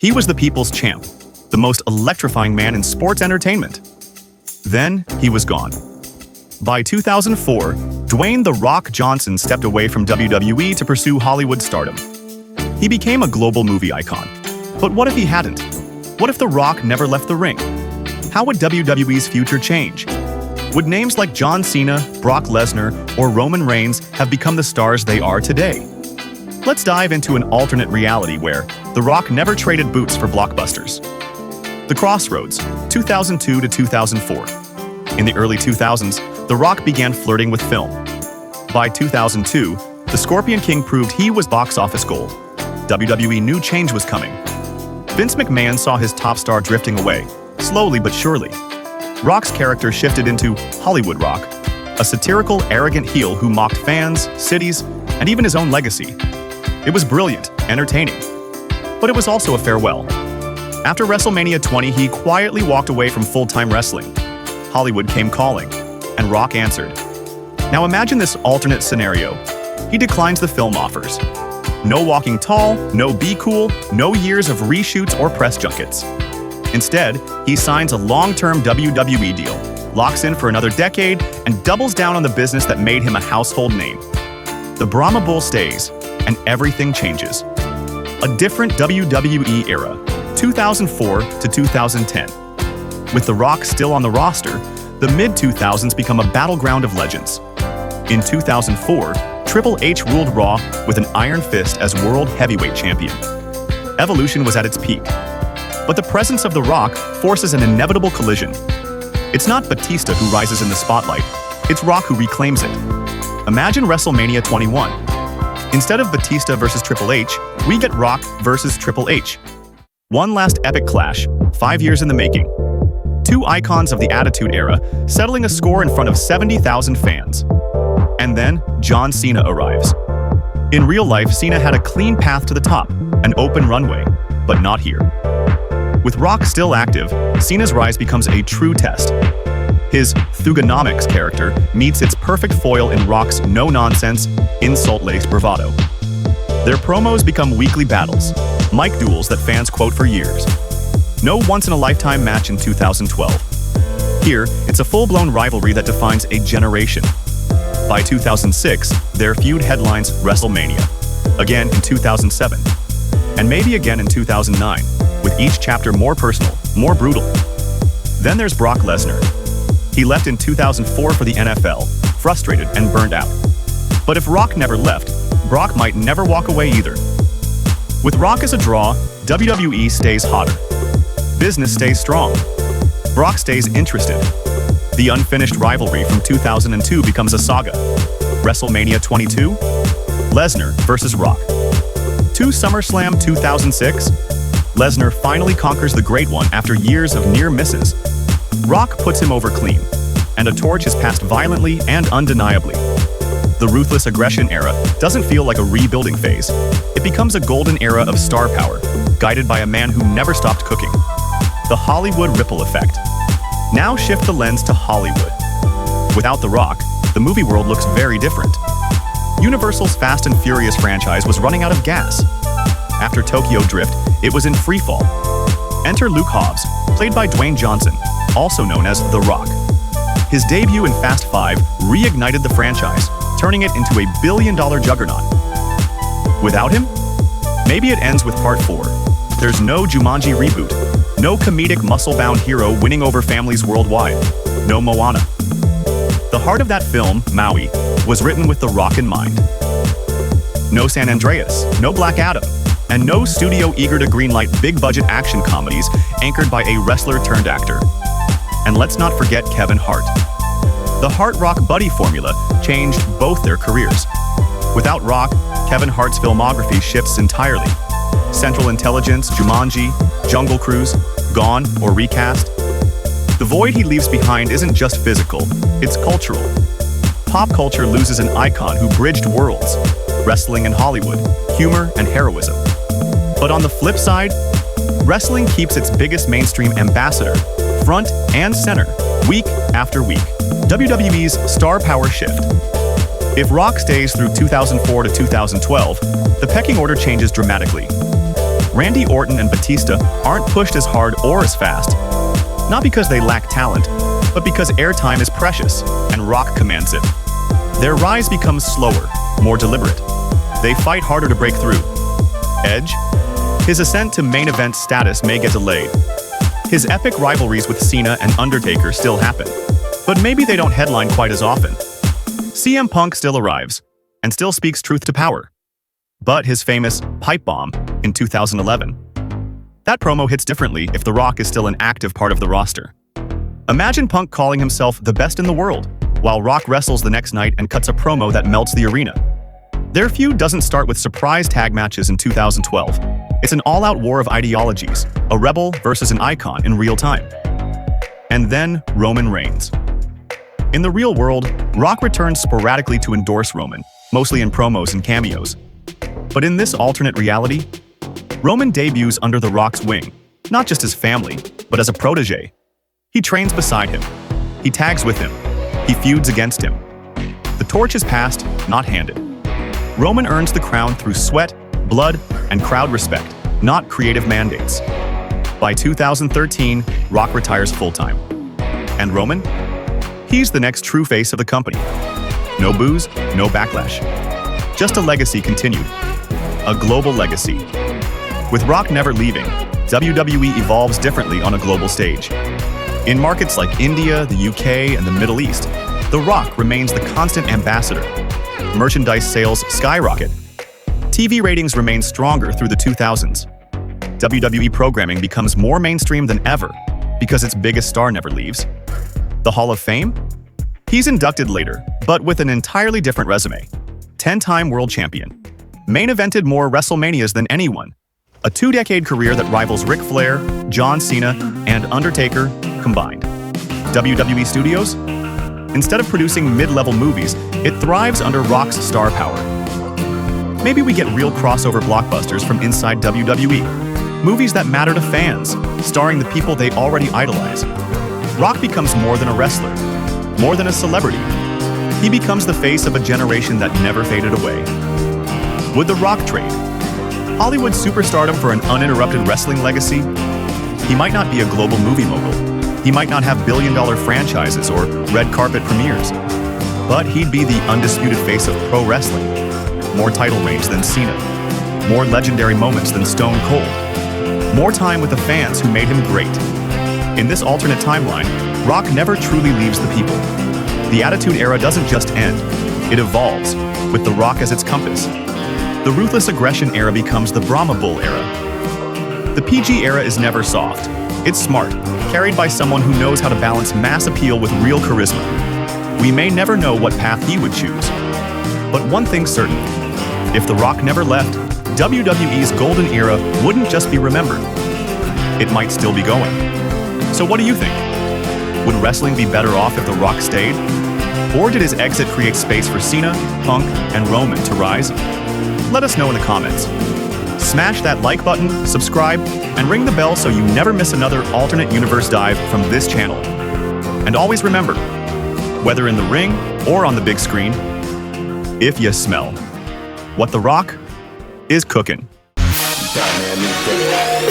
He was the people's champ, the most electrifying man in sports entertainment. Then, he was gone. By 2004, Dwayne "The Rock" Johnson stepped away from WWE to pursue Hollywood stardom. He became a global movie icon. But what if he hadn't? What if The Rock never left the ring? How would WWE's future change? Would names like John Cena, Brock Lesnar, or Roman Reigns have become the stars they are today? Let's dive into an alternate reality where The Rock never traded boots for blockbusters. The Crossroads, 2002 to 2004. In the early 2000s, The Rock began flirting with film. By 2002, the Scorpion King proved he was box office gold. WWE knew change was coming. Vince McMahon saw his top star drifting away, slowly but surely. Rock's character shifted into HollyWood Rock, a satirical, arrogant heel who mocked fans, cities, and even his own legacy. It was brilliant, entertaining, but it was also a farewell. After WrestleMania 20, he quietly walked away from full-time wrestling. Hollywood came calling, and Rock answered. Now imagine this alternate scenario. He declines the film offers. No walking tall, no be cool, no years of reshoots or press junkets. Instead, he signs a long-term WWE deal, locks in for another decade, and doubles down on the business that made him a household name. The Brahma Bull stays, and everything changes. A different WWE era, 2004 to 2010. With The Rock still on the roster, the mid-2000s become a battleground of legends. In 2004, Triple H ruled Raw with an iron fist as World Heavyweight Champion. Evolution was at its peak. But the presence of The Rock forces an inevitable collision. It's not Batista who rises in the spotlight, it's Rock who reclaims it. Imagine WrestleMania 21. Instead of Batista versus Triple H, we get Rock versus Triple H. One last epic clash, 5 years in the making. Two icons of the Attitude Era, settling a score in front of 70,000 fans. And then, John Cena arrives. In real life, Cena had a clean path to the top, an open runway, but not here. With Rock still active, Cena's rise becomes a true test. His Thugonomics character meets its perfect foil in Rock's no-nonsense, insult-laced bravado. Their promos become weekly battles, mic duels that fans quote for years. No once-in-a-lifetime match in 2012. Here, it's a full-blown rivalry that defines a generation. By 2006, their feud headlines WrestleMania, again in 2007, and maybe again in 2009, with each chapter more personal, more brutal. Then there's Brock Lesnar. He left in 2004 for the NFL, frustrated and burned out. But if Rock never left, Brock might never walk away either. With Rock as a draw, WWE stays hotter. Business stays strong. Brock stays interested. The unfinished rivalry from 2002 becomes a saga. WrestleMania 22? Lesnar versus Rock. To SummerSlam 2006? Lesnar finally conquers the Great One after years of near misses. Rock puts him over clean, and a torch is passed violently and undeniably. The ruthless aggression era doesn't feel like a rebuilding phase. It becomes a golden era of star power, guided by a man who never stopped cooking. The Hollywood ripple effect. Now shift the lens to Hollywood. Without The Rock, the movie world looks very different. Universal's Fast and Furious franchise was running out of gas. After Tokyo Drift, it was in freefall. Enter Luke Hobbs, played by Dwayne Johnson, also known as The Rock. His debut in Fast 5 reignited the franchise, turning it into a billion-dollar juggernaut. Without him? Maybe it ends with Part 4. There's no Jumanji reboot, no comedic muscle-bound hero winning over families worldwide, no Moana. The heart of that film, Maui, was written with The Rock in mind. No San Andreas, no Black Adam, and no studio eager to greenlight big-budget action comedies anchored by a wrestler-turned-actor. And let's not forget Kevin Hart. The Hart-Rock buddy formula changed both their careers. Without Rock, Kevin Hart's filmography shifts entirely. Central Intelligence, Jumanji, Jungle Cruise, gone or recast. The void he leaves behind isn't just physical, it's cultural. Pop culture loses an icon who bridged worlds, wrestling and Hollywood, humor and heroism. But on the flip side, wrestling keeps its biggest mainstream ambassador, front and center, week after week. WWE's star power shift. If Rock stays through 2004 to 2012, the pecking order changes dramatically. Randy Orton and Batista aren't pushed as hard or as fast. Not because they lack talent, but because airtime is precious and Rock commands it. Their rise becomes slower, more deliberate. They fight harder to break through. Edge? His ascent to main event status may get delayed. His epic rivalries with Cena and Undertaker still happen, but maybe they don't headline quite as often. CM Punk still arrives, and still speaks truth to power. But his famous pipe bomb in 2011. That promo hits differently if The Rock is still an active part of the roster. Imagine Punk calling himself the best in the world, while Rock wrestles the next night and cuts a promo that melts the arena. Their feud doesn't start with surprise tag matches in 2012. It's an all-out war of ideologies, a rebel versus an icon in real time. And then Roman Reigns. In the real world, Rock returns sporadically to endorse Roman, mostly in promos and cameos. But in this alternate reality, Roman debuts under The Rock's wing, not just as family, but as a protege. He trains beside him. He tags with him. He feuds against him. The torch is passed, not handed. Roman earns the crown through sweat, blood, and crowd respect, not creative mandates. By 2013, Rock retires full-time. And Roman? He's the next true face of the company. No booze, no backlash. Just a legacy continued. A global legacy. With Rock never leaving, WWE evolves differently on a global stage. In markets like India, the UK, and the Middle East, The Rock remains the constant ambassador. Merchandise sales skyrocket. TV ratings remain stronger through the 2000s. WWE programming becomes more mainstream than ever because its biggest star never leaves. The Hall of Fame? He's inducted later, but with an entirely different resume. 10-time world champion. Main evented more WrestleManias than anyone. A 2-decade career that rivals Ric Flair, John Cena, and Undertaker combined. WWE Studios? Instead of producing mid-level movies, it thrives under Rock's star power. Maybe we get real crossover blockbusters from inside WWE. Movies that matter to fans, starring the people they already idolize. Rock becomes more than a wrestler, more than a celebrity. He becomes the face of a generation that never faded away. Would The Rock trade Hollywood superstardom for an uninterrupted wrestling legacy? He might not be a global movie mogul. He might not have billion-dollar franchises or red carpet premieres. But he'd be the undisputed face of pro wrestling. More title reigns than Cena. More legendary moments than Stone Cold. More time with the fans who made him great. In this alternate timeline, Rock never truly leaves the people. The Attitude Era doesn't just end. It evolves, with The Rock as its compass. The Ruthless Aggression Era becomes the Brahma Bull Era. The PG era is never soft. It's smart, carried by someone who knows how to balance mass appeal with real charisma. We may never know what path he would choose. But one thing's certain. If The Rock never left, WWE's golden era wouldn't just be remembered. It might still be going. So what do you think? Would wrestling be better off if The Rock stayed? Or did his exit create space for Cena, Punk, and Roman to rise? Let us know in the comments. Smash that like button, subscribe, and ring the bell so you never miss another alternate universe dive from this channel. And always remember, whether in the ring or on the big screen, if you smell what The Rock is cooking. Dynamic.